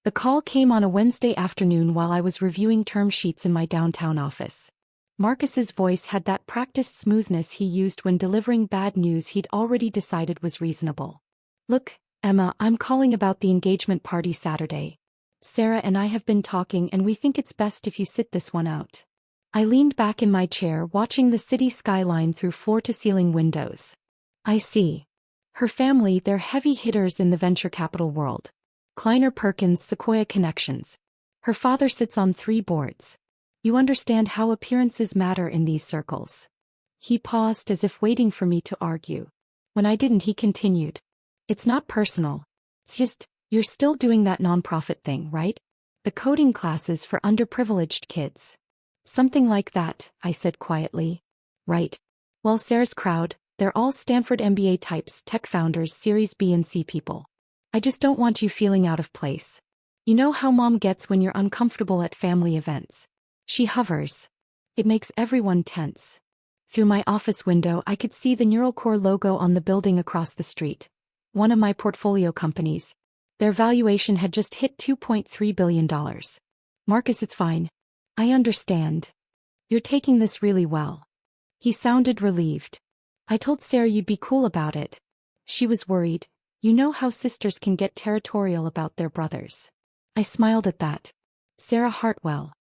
The call came on a Wednesday afternoon while I was reviewing term sheets in my downtown office. Marcus's voice had that practiced smoothness he used when delivering bad news he'd already decided was reasonable. "Look, Emma, I'm calling about the engagement party Saturday. Sarah and I have been talking and we think it's best if you sit this one out." I leaned back in my chair watching the city skyline through floor-to-ceiling windows. "I see. Her family, they're heavy hitters in the venture capital world. Kleiner Perkins, Sequoia Connections. Her father sits on 3 boards. You understand how appearances matter in these circles." He paused as if waiting for me to argue. When I didn't, he continued. "It's not personal. It's just, you're still doing that nonprofit thing, right? The coding classes for underprivileged kids." "Something like that," I said quietly. "Right. Well, Sarah's crowd, they're all Stanford MBA types, tech founders, Series B and C people. I just don't want you feeling out of place. You know how mom gets when you're uncomfortable at family events." She hovers. It makes everyone tense. Through my office window I could see the NeuralCore logo on the building across the street. One of my portfolio companies. Their valuation had just hit $2.3 billion. "Marcus, it's fine. I understand. You're taking this really well." He sounded relieved. "I told Sarah you'd be cool about it. She was worried. You know how sisters can get territorial about their brothers." I smiled at that. Sarah Hartwell.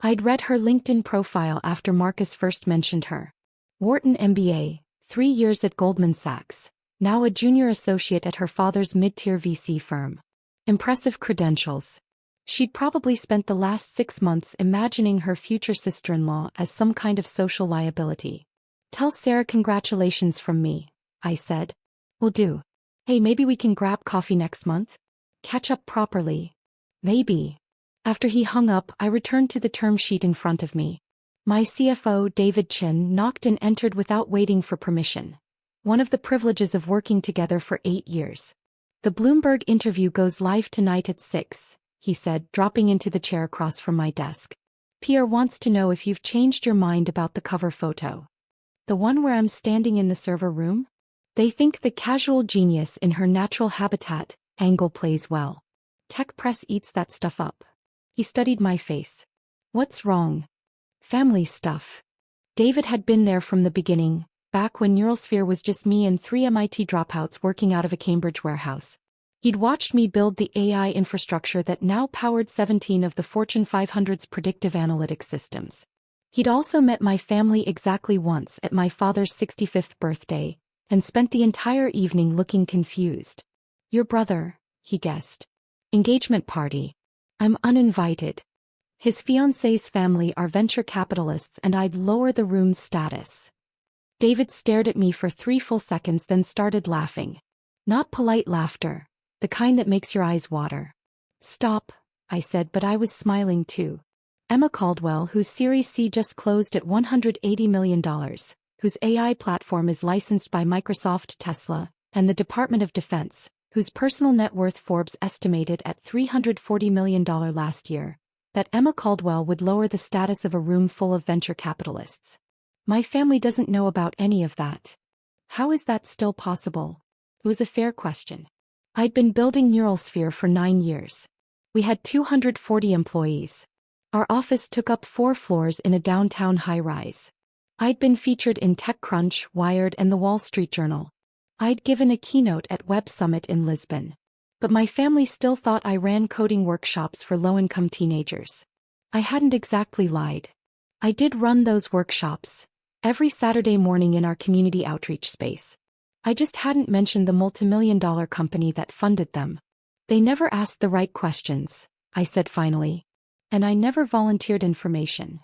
I'd read her LinkedIn profile after Marcus first mentioned her. Wharton MBA, 3 years at Goldman Sachs, now a junior associate at her father's mid-tier VC firm. Impressive credentials. She'd probably spent the last 6 months imagining her future sister-in-law as some kind of social liability. "Tell Sarah congratulations from me," I said. "Will do. Hey, maybe we can grab coffee next month? Catch up properly." "Maybe." After he hung up, I returned to the term sheet in front of me. My CFO, David Chin, knocked and entered without waiting for permission. One of the privileges of working together for 8 years. "The Bloomberg interview goes live tonight at 6, he said, dropping into the chair across from my desk. "Pierre wants to know if you've changed your mind about the cover photo. The one where I'm standing in the server room? They think the casual genius in her natural habitat angle plays well. Tech press eats that stuff up." He studied my face. "What's wrong?" "Family stuff." David had been there from the beginning, back when Neuralsphere was just me and 3 MIT dropouts working out of a Cambridge warehouse. He'd watched me build the AI infrastructure that now powered 17 of the Fortune 500's predictive analytics systems. He'd also met my family exactly once at my father's 65th birthday, and spent the entire evening looking confused. "Your brother," he guessed. "Engagement party. I'm uninvited. His fiancée's family are venture capitalists and I'd lower the room's status." David stared at me for 3 full seconds, then started laughing. Not polite laughter, the kind that makes your eyes water. "Stop," I said, but I was smiling too. Emma Caldwell, whose Series C just closed at $180 million, whose AI platform is licensed by Microsoft, Tesla, and the Department of Defense, whose personal net worth Forbes estimated at $340 million last year, that Emma Caldwell would lower the status of a room full of venture capitalists. My family doesn't know about any of that. How is that still possible? It was a fair question. I'd been building Neuralsphere for 9 years. We had 240 employees. Our office took up 4 floors in a downtown high-rise. I'd been featured in TechCrunch, Wired, and The Wall Street Journal. I'd given a keynote at Web Summit in Lisbon. But my family still thought I ran coding workshops for low-income teenagers. I hadn't exactly lied. I did run those workshops, every Saturday morning in our community outreach space. I just hadn't mentioned the multimillion-dollar company that funded them. "They never asked the right questions," I said finally. "And I never volunteered information."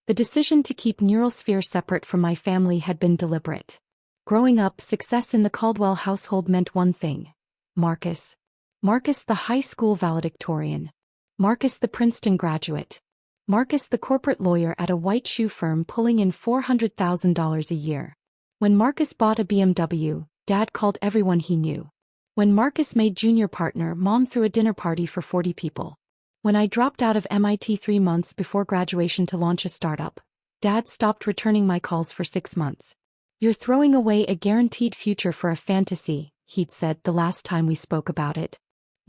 The decision to keep Neuralsphere separate from my family had been deliberate. Growing up, success in the Caldwell household meant one thing. Marcus. Marcus the high school valedictorian. Marcus the Princeton graduate. Marcus the corporate lawyer at a white shoe firm pulling in $400,000 a year. When Marcus bought a BMW, Dad called everyone he knew. When Marcus made junior partner, Mom threw a dinner party for 40 people. When I dropped out of MIT 3 months before graduation to launch a startup, Dad stopped returning my calls for 6 months. "You're throwing away a guaranteed future for a fantasy," he'd said the last time we spoke about it.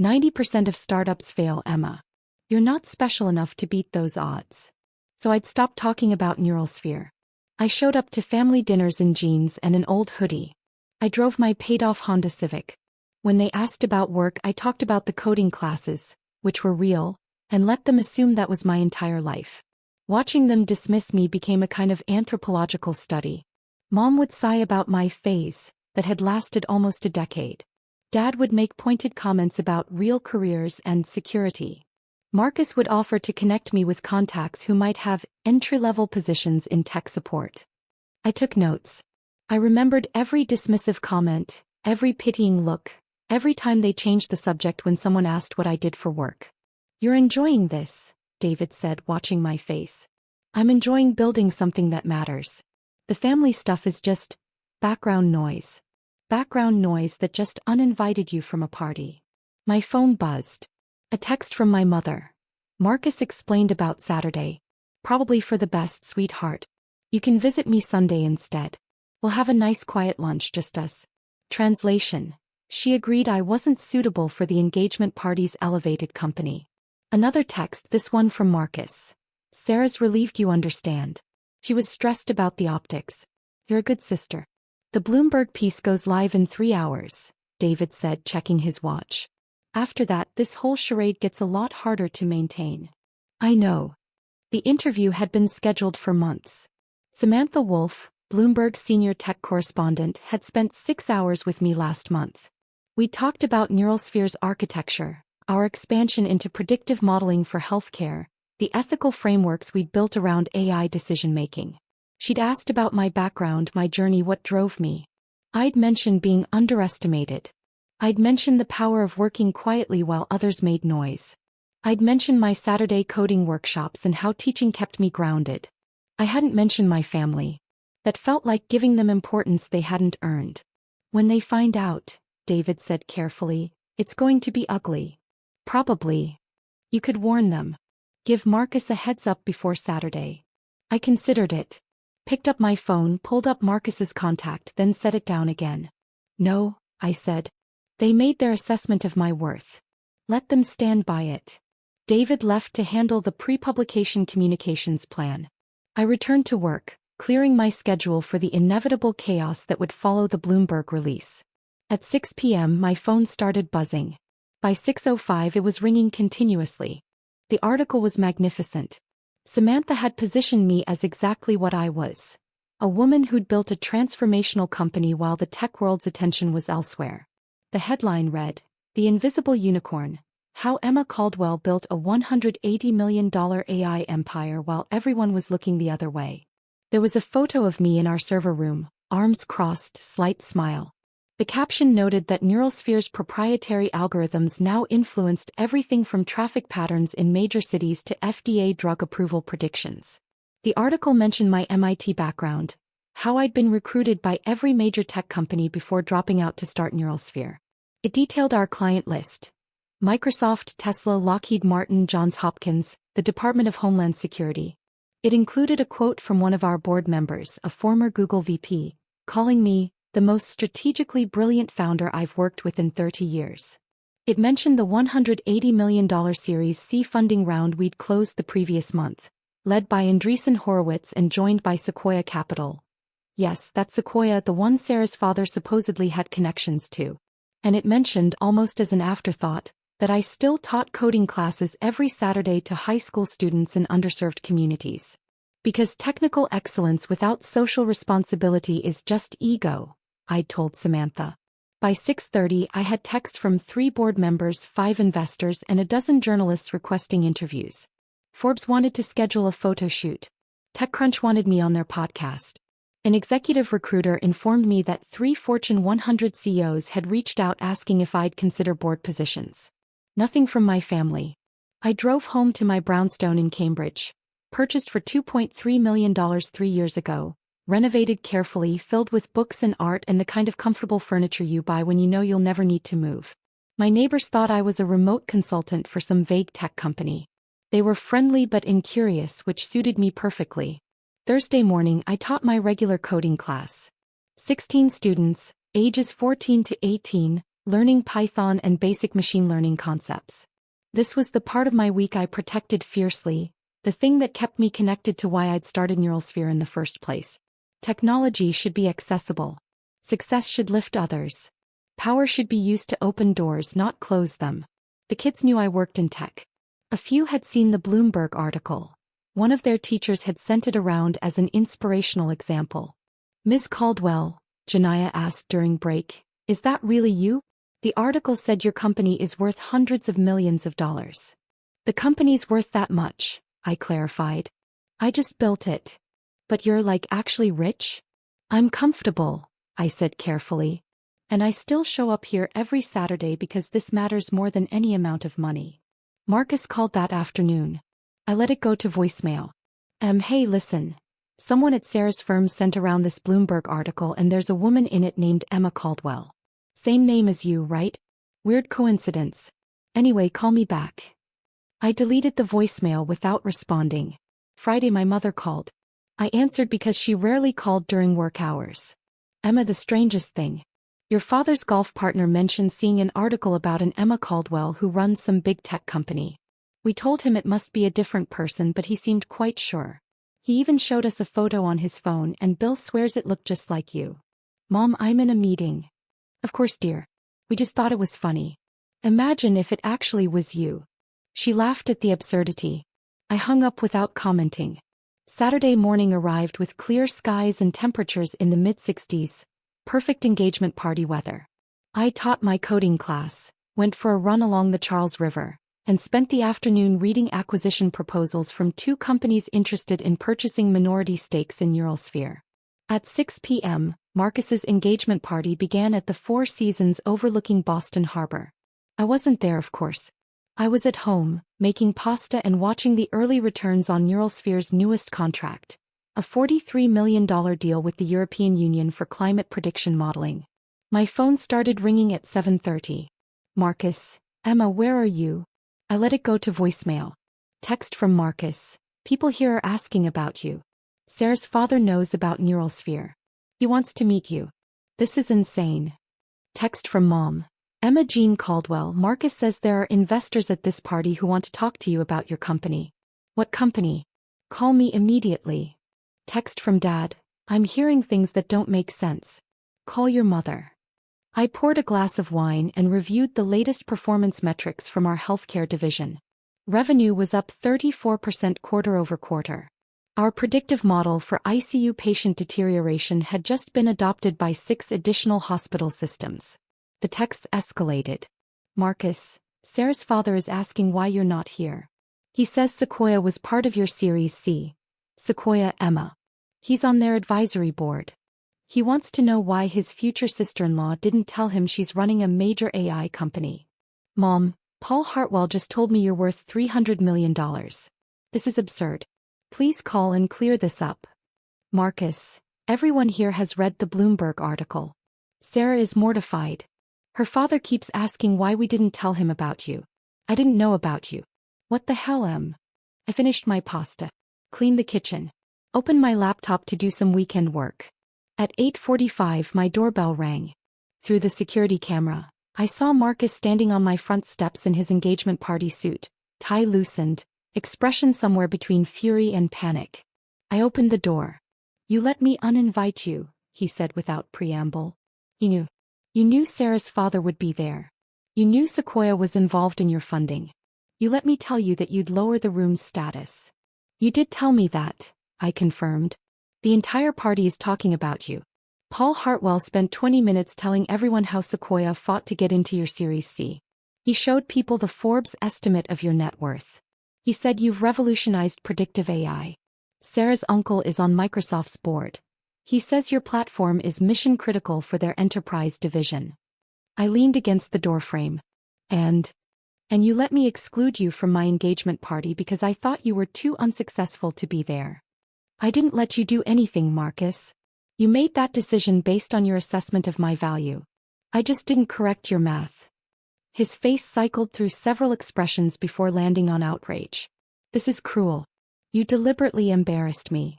90% of startups fail, Emma. You're not special enough to beat those odds. So I'd stopped talking about NeuralSphere. I showed up to family dinners in jeans and an old hoodie. I drove my paid-off Honda Civic. When they asked about work, I talked about the coding classes, which were real, and let them assume that was my entire life. Watching them dismiss me became a kind of anthropological study. Mom would sigh about my phase, that had lasted almost a decade. Dad would make pointed comments about real careers and security. Marcus would offer to connect me with contacts who might have entry-level positions in tech support. I took notes. I remembered every dismissive comment, every pitying look, every time they changed the subject when someone asked what I did for work. "You're enjoying this," David said, watching my face. "I'm enjoying building something that matters. The family stuff is just background noise. Background noise that just uninvited you from a party." My phone buzzed. A text from my mother. "Marcus explained about Saturday. Probably for the best, sweetheart. You can visit me Sunday instead. We'll have a nice quiet lunch, just us." Translation: she agreed I wasn't suitable for the engagement party's elevated company. Another text, this one from Marcus. "Sarah's relieved you understand. She was stressed about the optics. You're a good sister." "The Bloomberg piece goes live in 3 hours," David said, checking his watch. "After that, this whole charade gets a lot harder to maintain." I know. The interview had been scheduled for months. Samantha Wolf, Bloomberg's senior tech correspondent, had spent 6 hours with me last month. We talked about NeuralSphere's architecture, our expansion into predictive modeling for healthcare, the ethical frameworks we'd built around AI decision-making. She'd asked about my background, my journey, what drove me. I'd mentioned being underestimated. I'd mentioned the power of working quietly while others made noise. I'd mentioned my Saturday coding workshops and how teaching kept me grounded. I hadn't mentioned my family. That felt like giving them importance they hadn't earned. "When they find out," David said carefully, "it's going to be ugly." "Probably. You could warn them. Give Marcus a heads up before Saturday." I considered it. Picked up my phone, pulled up Marcus's contact, then set it down again. "No," I said. "They made their assessment of my worth. Let them stand by it." David left to handle the pre-publication communications plan. I returned to work, clearing my schedule for the inevitable chaos that would follow the Bloomberg release. At 6 p.m. my phone started buzzing. By 6:05 it was ringing continuously. The article was magnificent. Samantha had positioned me as exactly what I was. A woman who'd built a transformational company while the tech world's attention was elsewhere. The headline read, "The Invisible Unicorn: How Emma Caldwell Built a $180 million AI Empire While Everyone Was Looking the Other Way." There was a photo of me in our server room, arms crossed, slight smile. The caption noted that NeuralSphere's proprietary algorithms now influenced everything from traffic patterns in major cities to FDA drug approval predictions. The article mentioned my MIT background, how I'd been recruited by every major tech company before dropping out to start NeuralSphere. It detailed our client list: Microsoft, Tesla, Lockheed Martin, Johns Hopkins, the Department of Homeland Security. It included a quote from one of our board members, a former Google VP, calling me the most strategically brilliant founder I've worked with in 30 years. It mentioned the $180 million Series C funding round we'd closed the previous month, led by Andreessen Horowitz and joined by Sequoia Capital. Yes, that's Sequoia, the one Sarah's father supposedly had connections to. And it mentioned, almost as an afterthought, that I still taught coding classes every Saturday to high school students in underserved communities. Because technical excellence without social responsibility is just ego, I'd told Samantha. By 6:30 I had texts from 3 board members, 5 investors and a dozen journalists requesting interviews. Forbes wanted to schedule a photo shoot. TechCrunch wanted me on their podcast. An executive recruiter informed me that 3 Fortune 100 CEOs had reached out asking if I'd consider board positions. Nothing from my family. I drove home to my brownstone in Cambridge, purchased for $2.3 million 3 years ago, renovated carefully, filled with books and art and the kind of comfortable furniture you buy when you know you'll never need to move. My neighbors thought I was a remote consultant for some vague tech company. They were friendly but incurious, which suited me perfectly. Thursday morning I taught my regular coding class. 16 students, ages 14 to 18, learning Python and basic machine learning concepts. This was the part of my week I protected fiercely, the thing that kept me connected to why I'd started NeuralSphere in the first place. Technology should be accessible. Success should lift others. Power should be used to open doors, not close them. The kids knew I worked in tech. A few had seen the Bloomberg article. One of their teachers had sent it around as an inspirational example. "Ms. Caldwell," Janaya asked during break, "is that really you? The article said your company is worth hundreds of millions of dollars." "The company's worth that much," I clarified. "I just built it." "But you're actually rich?" "I'm comfortable," I said carefully. "And I still show up here every Saturday because this matters more than any amount of money." Marcus called that afternoon. I let it go to voicemail. Hey, listen. Someone at Sarah's firm sent around this Bloomberg article and there's a woman in it named Emma Caldwell. Same name as you, right? Weird coincidence. Anyway, call me back." I deleted the voicemail without responding. Friday my mother called. I answered because she rarely called during work hours. "Emma, the strangest thing. Your father's golf partner mentioned seeing an article about an Emma Caldwell who runs some big tech company. We told him it must be a different person, but he seemed quite sure. He even showed us a photo on his phone and Bill swears it looked just like you." "Mom, I'm in a meeting." "Of course, dear. We just thought it was funny. Imagine if it actually was you." She laughed at the absurdity. I hung up without commenting. Saturday morning arrived with clear skies and temperatures in the mid-60s, perfect engagement party weather. I taught my coding class, went for a run along the Charles River, and spent the afternoon reading acquisition proposals from two companies interested in purchasing minority stakes in NeuralSphere. At 6 p.m., Marcus's engagement party began at the Four Seasons overlooking Boston Harbor. I wasn't there, of course. I was at home, making pasta and watching the early returns on NeuralSphere's newest contract, a $43 million deal with the European Union for climate prediction modeling. My phone started ringing at 7:30. "Marcus, Emma, where are you?" I let it go to voicemail. Text from Marcus. "People here are asking about you. Sarah's father knows about NeuralSphere. He wants to meet you. This is insane." Text from Mom. "Emma Jean Caldwell, Marcus says there are investors at this party who want to talk to you about your company." "What company? Call me immediately." Text from Dad. "I'm hearing things that don't make sense. Call your mother." I poured a glass of wine and reviewed the latest performance metrics from our healthcare division. Revenue was up 34% quarter-over-quarter. Our predictive model for ICU patient deterioration had just been adopted by 6 additional hospital systems. The texts escalated. "Marcus, Sarah's father is asking why you're not here. He says Sequoia was part of your Series C. Sequoia, Emma. He's on their advisory board. He wants to know why his future sister-in-law didn't tell him she's running a major AI company." "Mom, Paul Hartwell just told me you're worth $300 million. This is absurd. Please call and clear this up." "Marcus, everyone here has read the Bloomberg article. Sarah is mortified. Her father keeps asking why we didn't tell him about you. I didn't know about you." "What the hell, Em?" I finished my pasta, cleaned the kitchen, opened my laptop to do some weekend work. At 8:45 my doorbell rang. Through the security camera, I saw Marcus standing on my front steps in his engagement party suit, tie loosened, expression somewhere between fury and panic. I opened the door. "You let me uninvite you," he said without preamble. You knew Sarah's father would be there. You knew Sequoia was involved in your funding. You let me tell you that you'd lower the room's status." "You did tell me that," I confirmed. "The entire party is talking about you. Paul Hartwell spent 20 minutes telling everyone how Sequoia fought to get into your Series C. He showed people the Forbes estimate of your net worth. He said you've revolutionized predictive AI. Sarah's uncle is on Microsoft's board. He says your platform is mission-critical for their enterprise division." I leaned against the doorframe. And you let me exclude you from my engagement party because I thought you were too unsuccessful to be there." "I didn't let you do anything, Marcus. You made that decision based on your assessment of my value. I just didn't correct your math." His face cycled through several expressions before landing on outrage. "This is cruel. You deliberately embarrassed me.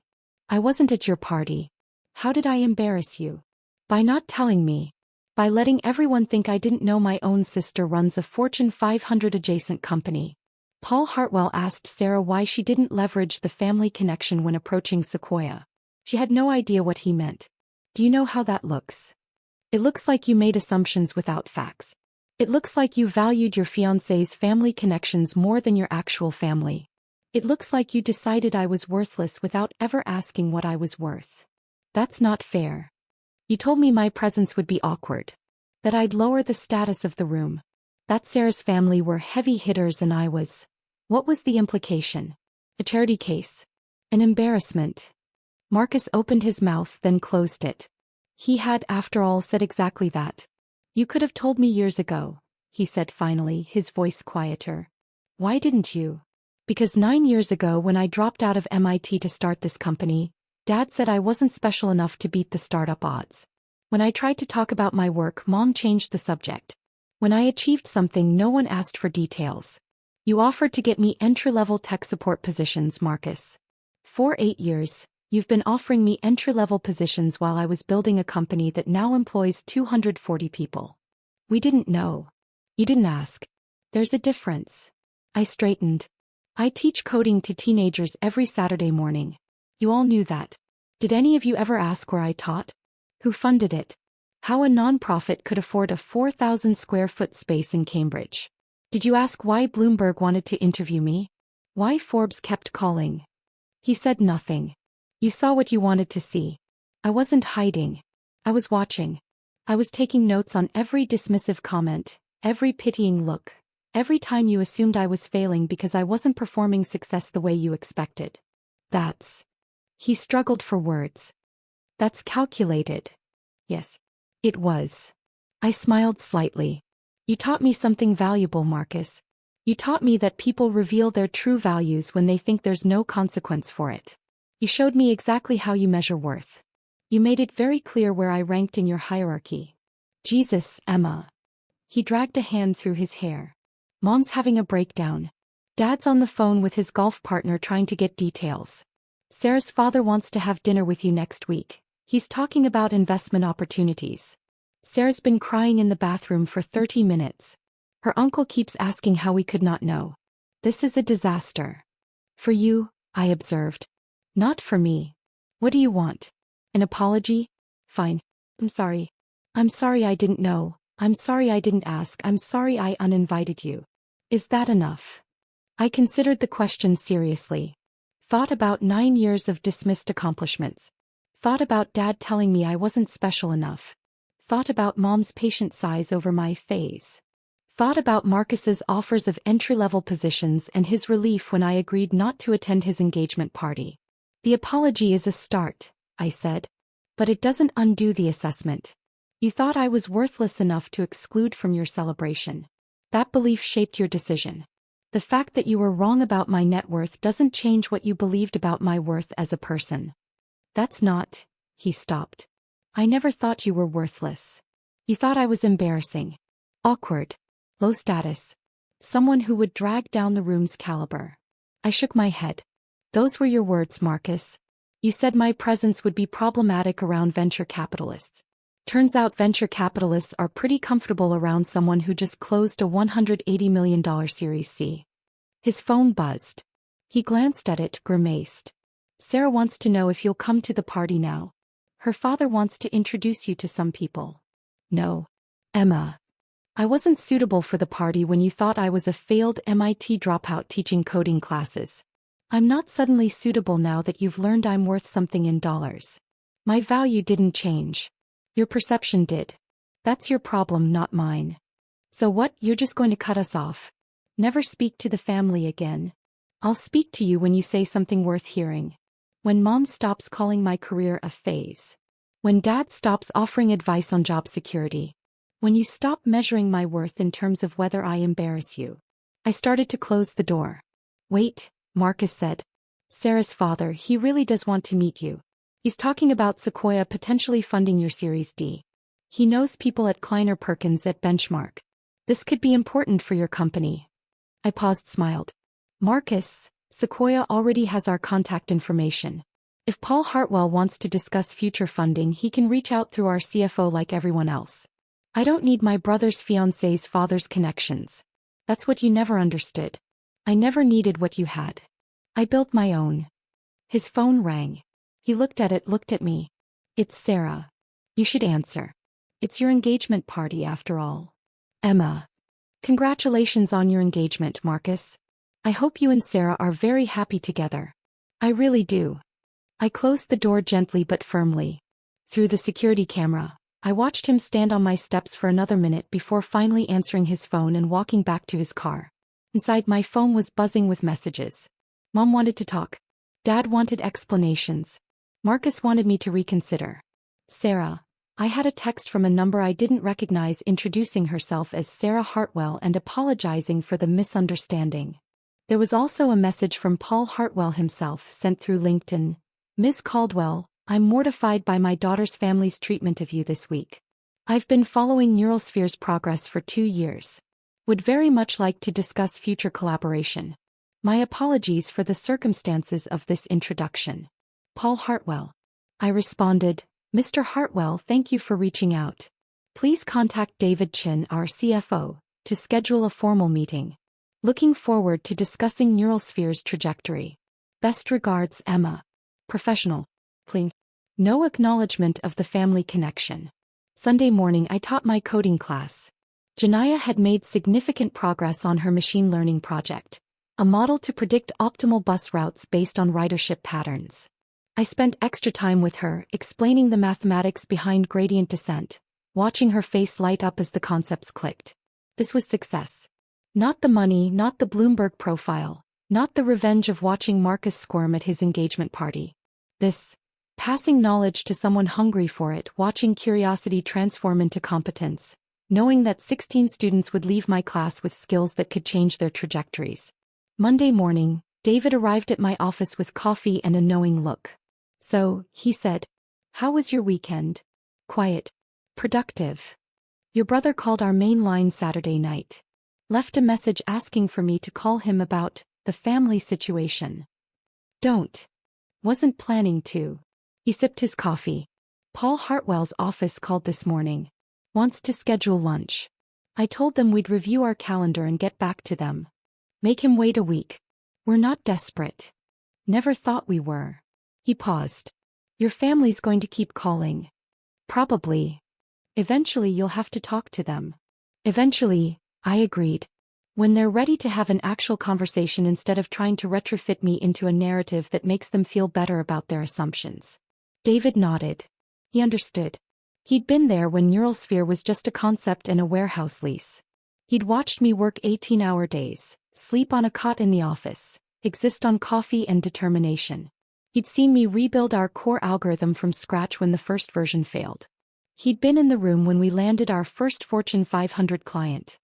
I wasn't at your party. How did I embarrass you?" "By not telling me. By letting everyone think I didn't know my own sister runs a Fortune 500 adjacent company. Paul Hartwell asked Sarah why she didn't leverage the family connection when approaching Sequoia. She had no idea what he meant. Do you know how that looks? It looks like you made assumptions without facts. It looks like you valued your fiancé's family connections more than your actual family. It looks like you decided I was worthless without ever asking what I was worth. That's not fair. You told me my presence would be awkward. That I'd lower the status of the room. That Sarah's family were heavy hitters and I was. What was the implication? A charity case. An embarrassment. Marcus opened his mouth then closed it. He had, after all, said exactly that. You could have told me years ago, he said finally, his voice quieter. Why didn't you? Because 9 years ago when I dropped out of MIT to start this company, Dad said I wasn't special enough to beat the startup odds. When I tried to talk about my work, Mom changed the subject. When I achieved something, no one asked for details. You offered to get me entry-level tech support positions, Marcus. For 8 years, you've been offering me entry-level positions while I was building a company that now employs 240 people. We didn't know. You didn't ask. There's a difference. I straightened. I teach coding to teenagers every Saturday morning. You all knew that. Did any of you ever ask where I taught? Who funded it? How a nonprofit could afford a 4,000 square foot space in Cambridge? Did you ask why Bloomberg wanted to interview me? Why Forbes kept calling? He said nothing. You saw what you wanted to see. I wasn't hiding. I was watching. I was taking notes on every dismissive comment, every pitying look, every time you assumed I was failing because I wasn't performing success the way you expected. That's... He struggled for words. That's calculated. Yes. It was. I smiled slightly. You taught me something valuable, Marcus. You taught me that people reveal their true values when they think there's no consequence for it. You showed me exactly how you measure worth. You made it very clear where I ranked in your hierarchy. Jesus, Emma. He dragged a hand through his hair. Mom's having a breakdown. Dad's on the phone with his golf partner trying to get details. Sarah's father wants to have dinner with you next week. He's talking about investment opportunities. Sarah's been crying in the bathroom for 30 minutes. Her uncle keeps asking how we could not know. This is a disaster. For you, I observed. Not for me. What do you want? An apology? Fine. I'm sorry. I'm sorry I didn't know. I'm sorry I didn't ask. I'm sorry I uninvited you. Is that enough? I considered the question seriously. Thought about 9 years of dismissed accomplishments. Thought about Dad telling me I wasn't special enough. Thought about Mom's patient sighs over my phase. Thought about Marcus's offers of entry-level positions and his relief when I agreed not to attend his engagement party. The apology is a start, I said. But it doesn't undo the assessment. You thought I was worthless enough to exclude from your celebration. That belief shaped your decision. The fact that you were wrong about my net worth doesn't change what you believed about my worth as a person. That's not... He stopped. I never thought you were worthless. You thought I was embarrassing. Awkward. Low status. Someone who would drag down the room's caliber. I shook my head. Those were your words, Marcus. You said my presence would be problematic around venture capitalists. Turns out venture capitalists are pretty comfortable around someone who just closed a $180 million Series C. His phone buzzed. He glanced at it, grimaced. Sarah wants to know if you'll come to the party now. Her father wants to introduce you to some people. No. Emma. I wasn't suitable for the party when you thought I was a failed MIT dropout teaching coding classes. I'm not suddenly suitable now that you've learned I'm worth something in dollars. My value didn't change. Your perception did. That's your problem, not mine. So what, you're just going to cut us off? Never speak to the family again. I'll speak to you when you say something worth hearing. When Mom stops calling my career a phase. When Dad stops offering advice on job security. When you stop measuring my worth in terms of whether I embarrass you. I started to close the door. Wait, Marcus said. Sarah's father, he really does want to meet you. He's talking about Sequoia potentially funding your Series D. He knows people at Kleiner Perkins at Benchmark. This could be important for your company. I paused, smiled. Marcus, Sequoia already has our contact information. If Paul Hartwell wants to discuss future funding, he can reach out through our CFO like everyone else. I don't need my brother's fiancé's father's connections. That's what you never understood. I never needed what you had. I built my own. His phone rang. He looked at me. It's Sarah. You should answer. It's your engagement party after all. Emma. Congratulations on your engagement, Marcus. I hope you and Sarah are very happy together. I really do. I closed the door gently but firmly. Through the security camera, I watched him stand on my steps for another minute before finally answering his phone and walking back to his car. Inside, my phone was buzzing with messages. Mom wanted to talk. Dad wanted explanations. Marcus wanted me to reconsider. Sarah. I had a text from a number I didn't recognize introducing herself as Sarah Hartwell and apologizing for the misunderstanding. There was also a message from Paul Hartwell himself sent through LinkedIn. Ms. Caldwell, I'm mortified by my daughter's family's treatment of you this week. I've been following Neurosphere's progress for 2 years. Would very much like to discuss future collaboration. My apologies for the circumstances of this introduction. Paul Hartwell. I responded, Mr. Hartwell, thank you for reaching out. Please contact David Chin, our CFO, to schedule a formal meeting. Looking forward to discussing Neurosphere's trajectory. Best regards, Emma. Professional. Pling. No acknowledgement of the family connection. Sunday morning I taught my coding class. Janaya had made significant progress on her machine learning project, a model to predict optimal bus routes based on ridership patterns. I spent extra time with her, explaining the mathematics behind gradient descent, watching her face light up as the concepts clicked. This was success. Not the money, not the Bloomberg profile, not the revenge of watching Marcus squirm at his engagement party. This, passing knowledge to someone hungry for it, watching curiosity transform into competence, knowing that 16 students would leave my class with skills that could change their trajectories. Monday morning, David arrived at my office with coffee and a knowing look. So, he said, how was your weekend? Quiet. Productive. Your brother called our main line Saturday night. Left a message asking for me to call him about the family situation. Don't. Wasn't planning to. He sipped his coffee. Paul Hartwell's office called this morning. Wants to schedule lunch. I told them we'd review our calendar and get back to them. Make him wait a week. We're not desperate. Never thought we were. He paused. Your family's going to keep calling. Probably. Eventually you'll have to talk to them. Eventually, I agreed. When they're ready to have an actual conversation instead of trying to retrofit me into a narrative that makes them feel better about their assumptions. David nodded. He understood. He'd been there when Neurosphere was just a concept and a warehouse lease. He'd watched me work 18-hour days, sleep on a cot in the office, exist on coffee and determination. He'd seen me rebuild our core algorithm from scratch when the first version failed. He'd been in the room when we landed our first Fortune 500 client.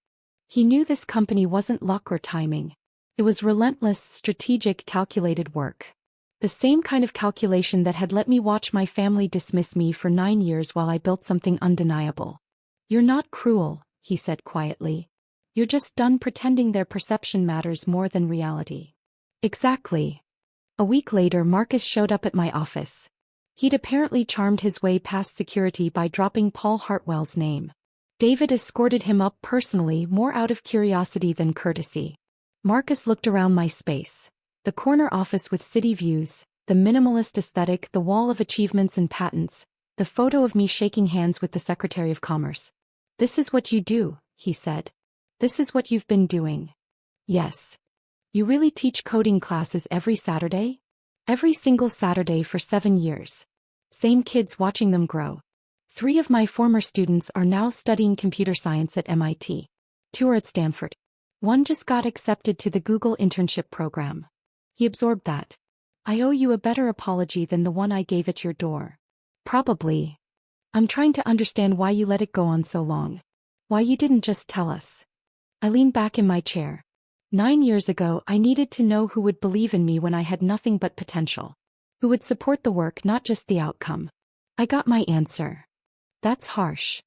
He knew this company wasn't luck or timing. It was relentless, strategic, calculated work. The same kind of calculation that had let me watch my family dismiss me for 9 years while I built something undeniable. You're not cruel, he said quietly. You're just done pretending their perception matters more than reality. Exactly. A week later, Marcus showed up at my office. He'd apparently charmed his way past security by dropping Paul Hartwell's name. David escorted him up personally, more out of curiosity than courtesy. Marcus looked around my space. The corner office with city views, the minimalist aesthetic, the wall of achievements and patents, the photo of me shaking hands with the Secretary of Commerce. This is what you do, he said. This is what you've been doing. Yes. You really teach coding classes every Saturday? Every single Saturday for 7 years. Same kids, watching them grow. 3 of my former students are now studying computer science at MIT. 2 are at Stanford. 1 just got accepted to the Google internship program. He absorbed that. I owe you a better apology than the one I gave at your door. Probably. I'm trying to understand why you let it go on so long. Why you didn't just tell us. I leaned back in my chair. 9 years ago, I needed to know who would believe in me when I had nothing but potential. Who would support the work, not just the outcome. I got my answer. That's harsh.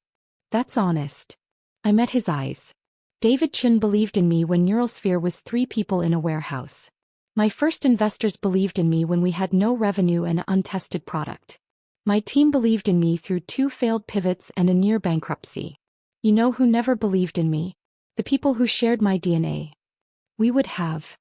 That's honest. I met his eyes. David Chin believed in me when Neurosphere was 3 people in a warehouse. My first investors believed in me when we had no revenue and an untested product. My team believed in me through 2 failed pivots and a near bankruptcy. You know who never believed in me? The people who shared my DNA. We would have.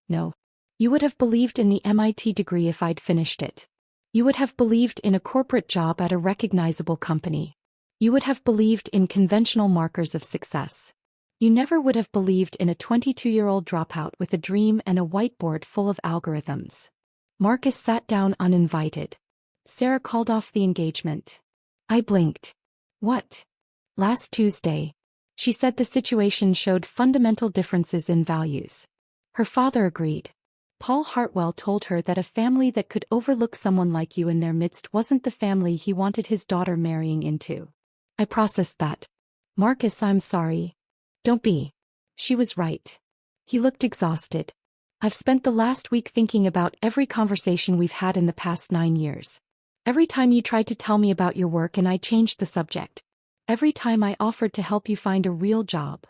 No. You would have believed in the MIT degree if I'd finished it. You would have believed in a corporate job at a recognizable company. You would have believed in conventional markers of success. You never would have believed in a 22-year-old dropout with a dream and a whiteboard full of algorithms. Marcus sat down uninvited. Sarah called off the engagement. I blinked. What? Last Tuesday. She said the situation showed fundamental differences in values. Her father agreed. Paul Hartwell told her that a family that could overlook someone like you in their midst wasn't the family he wanted his daughter marrying into. I processed that. Marcus, I'm sorry. Don't be. She was right. He looked exhausted. I've spent the last week thinking about every conversation we've had in the past 9 years. Every time you tried to tell me about your work and I changed the subject. Every time I offered to help you find a real job.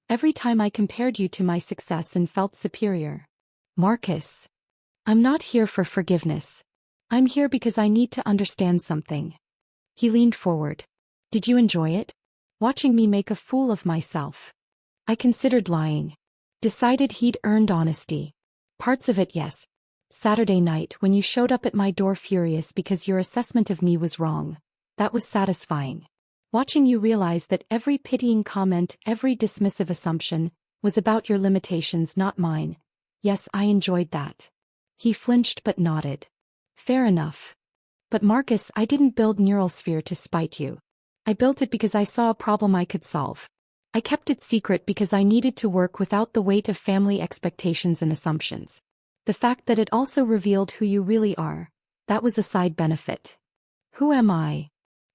Every time I compared you to my success and felt superior. Marcus. I'm not here for forgiveness. I'm here because I need to understand something. He leaned forward. Did you enjoy it? Watching me make a fool of myself. I considered lying. Decided he'd earned honesty. Parts of it, yes. Saturday night when you showed up at my door furious because your assessment of me was wrong. That was satisfying. Watching you realize that every pitying comment, every dismissive assumption, was about your limitations, not mine. Yes, I enjoyed that. He flinched but nodded. Fair enough. But Marcus, I didn't build NeuralSphere to spite you. I built it because I saw a problem I could solve. I kept it secret because I needed to work without the weight of family expectations and assumptions. The fact that it also revealed who you really are, that was a side benefit. Who am I?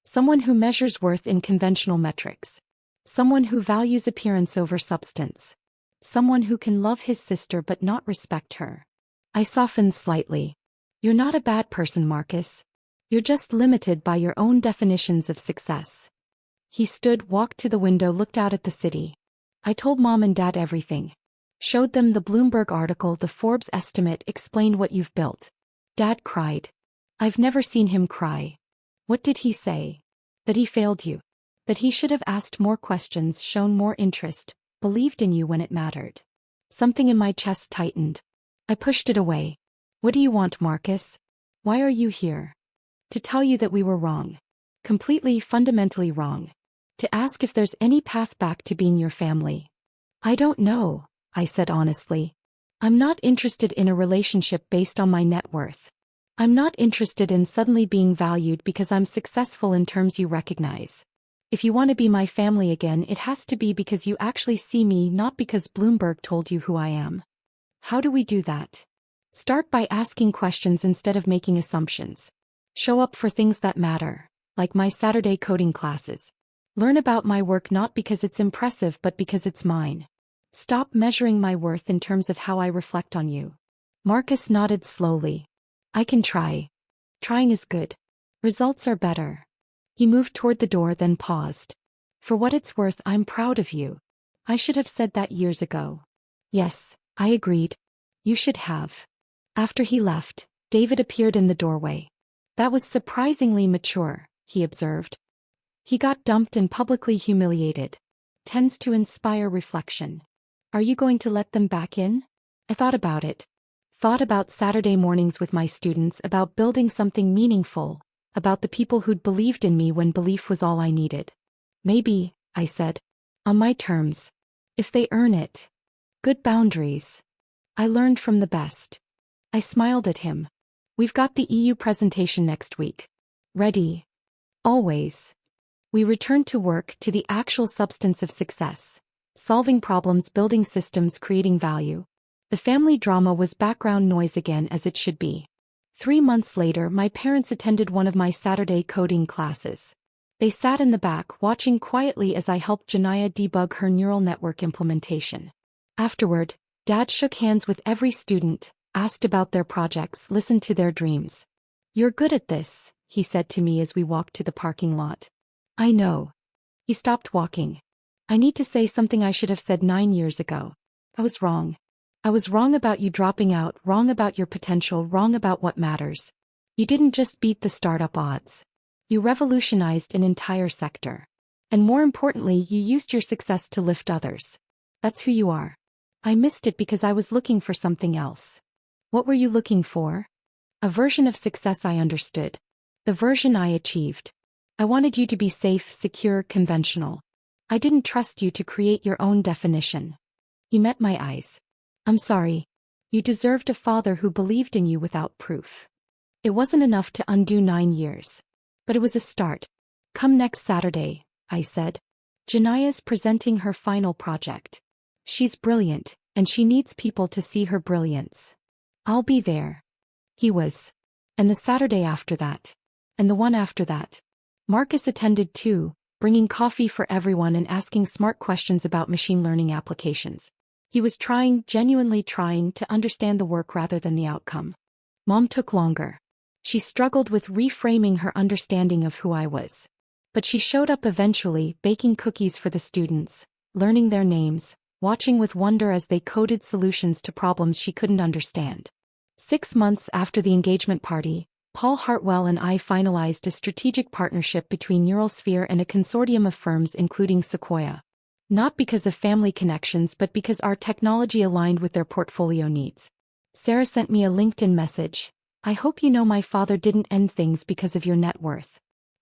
Someone who measures worth in conventional metrics. Someone who values appearance over substance. Someone who can love his sister but not respect her. I softened slightly. You're not a bad person, Marcus. You're just limited by your own definitions of success. He stood, walked to the window, looked out at the city. I told Mom and Dad everything. Showed them the Bloomberg article, the Forbes estimate, explained what you've built. Dad cried. I've never seen him cry. What did he say? That he failed you. That he should have asked more questions, shown more interest, believed in you when it mattered. Something in my chest tightened. I pushed it away. What do you want, Marcus? Why are you here? To tell you that we were wrong. Completely, fundamentally wrong. To ask if there's any path back to being your family. I don't know, I said honestly. I'm not interested in a relationship based on my net worth. I'm not interested in suddenly being valued because I'm successful in terms you recognize. If you want to be my family again, it has to be because you actually see me, not because Bloomberg told you who I am. How do we do that? Start by asking questions instead of making assumptions. Show up for things that matter, like my Saturday coding classes. Learn about my work not because it's impressive but because it's mine. Stop measuring my worth in terms of how I reflect on you. Marcus nodded slowly. I can try. Trying is good. Results are better. He moved toward the door, then paused. For what it's worth, I'm proud of you. I should have said that years ago. Yes, I agreed. You should have. After he left, David appeared in the doorway. That was surprisingly mature, he observed. He got dumped and publicly humiliated. Tends to inspire reflection. Are you going to let them back in? I thought about it. Thought about Saturday mornings with my students, about building something meaningful, about the people who'd believed in me when belief was all I needed. Maybe, I said. On my terms. If they earn it. Good boundaries. I learned from the best. I smiled at him. We've got the EU presentation next week. Ready. Always. We returned to work, to the actual substance of success. Solving problems, building systems, creating value. The family drama was background noise again, as it should be. 3 months later, my parents attended one of my Saturday coding classes. They sat in the back, watching quietly as I helped Janaya debug her neural network implementation. Afterward, Dad shook hands with every student, asked about their projects, listened to their dreams. You're good at this, he said to me as we walked to the parking lot. I know. He stopped walking. I need to say something I should have said 9 years ago. I was wrong. I was wrong about you dropping out, wrong about your potential, wrong about what matters. You didn't just beat the startup odds. You revolutionized an entire sector. And more importantly, you used your success to lift others. That's who you are. I missed it because I was looking for something else. What were you looking for? A version of success I understood. The version I achieved. I wanted you to be safe, secure, conventional. I didn't trust you to create your own definition. He met my eyes. I'm sorry. You deserved a father who believed in you without proof. It wasn't enough to undo 9 years. But it was a start. Come next Saturday, I said. Janaya's presenting her final project. She's brilliant, and she needs people to see her brilliance. I'll be there. He was. And the Saturday after that. And the one after that. Marcus attended too, bringing coffee for everyone and asking smart questions about machine learning applications. He was genuinely trying to understand the work rather than the outcome. Mom took longer. She struggled with reframing her understanding of who I was. But she showed up eventually, baking cookies for the students, learning their names, watching with wonder as they coded solutions to problems she couldn't understand. 6 months after the engagement party, Paul Hartwell and I finalized a strategic partnership between Neuralsphere and a consortium of firms including Sequoia. Not because of family connections but because our technology aligned with their portfolio needs. Sarah sent me a LinkedIn message. I hope you know my father didn't end things because of your net worth.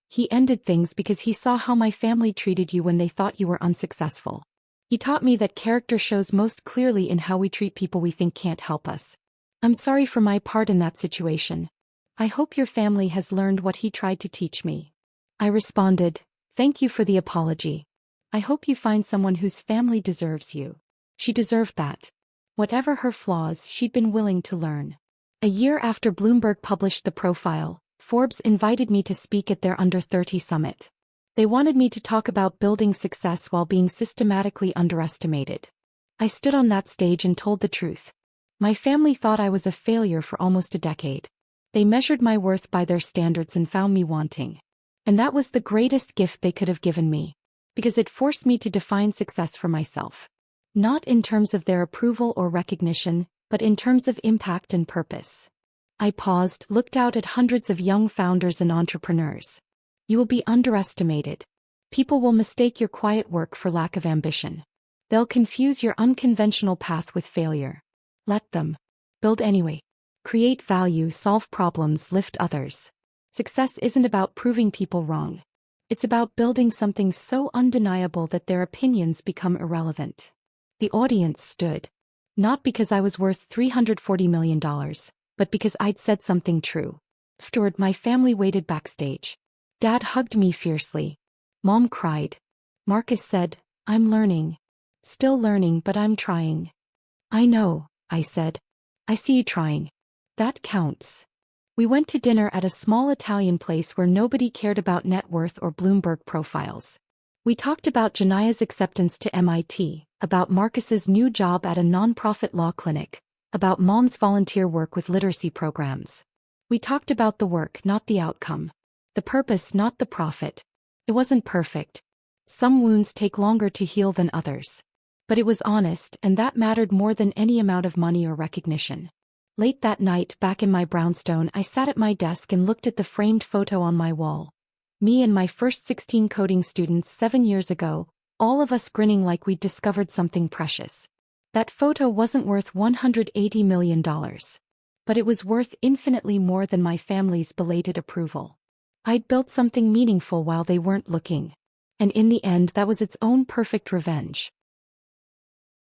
He ended things because he saw how my family treated you when they thought you were unsuccessful. He taught me that character shows most clearly in how we treat people we think can't help us. I'm sorry for my part in that situation. I hope your family has learned what he tried to teach me. I responded, thank you for the apology. I hope you find someone whose family deserves you. She deserved that. Whatever her flaws, she'd been willing to learn. A year after Bloomberg published the profile, Forbes invited me to speak at their Under 30 Summit. They wanted me to talk about building success while being systematically underestimated. I stood on that stage and told the truth. My family thought I was a failure for almost a decade. They measured my worth by their standards and found me wanting. And that was the greatest gift they could have given me. Because it forced me to define success for myself. Not in terms of their approval or recognition, but in terms of impact and purpose. I paused, looked out at hundreds of young founders and entrepreneurs. You will be underestimated. People will mistake your quiet work for lack of ambition. They'll confuse your unconventional path with failure. Let them. Build anyway. Create value, solve problems, lift others. Success isn't about proving people wrong. It's about building something so undeniable that their opinions become irrelevant. The audience stood. Not because I was worth $340 million, but because I'd said something true. Afterward, my family waited backstage. Dad hugged me fiercely. Mom cried. Marcus said, I'm learning. Still learning, but I'm trying. I know, I said. I see you trying. That counts. We went to dinner at a small Italian place where nobody cared about net worth or Bloomberg profiles. We talked about Janaya's acceptance to MIT, about Marcus's new job at a nonprofit law clinic, about Mom's volunteer work with literacy programs. We talked about the work, not the outcome. The purpose, not the profit. It wasn't perfect. Some wounds take longer to heal than others. But it was honest, and that mattered more than any amount of money or recognition. Late that night, back in my brownstone, I sat at my desk and looked at the framed photo on my wall. Me and my first 16 coding students 7 years ago, all of us grinning like we'd discovered something precious. That photo wasn't worth $180 million. But it was worth infinitely more than my family's belated approval. I'd built something meaningful while they weren't looking. And in the end, that was its own perfect revenge.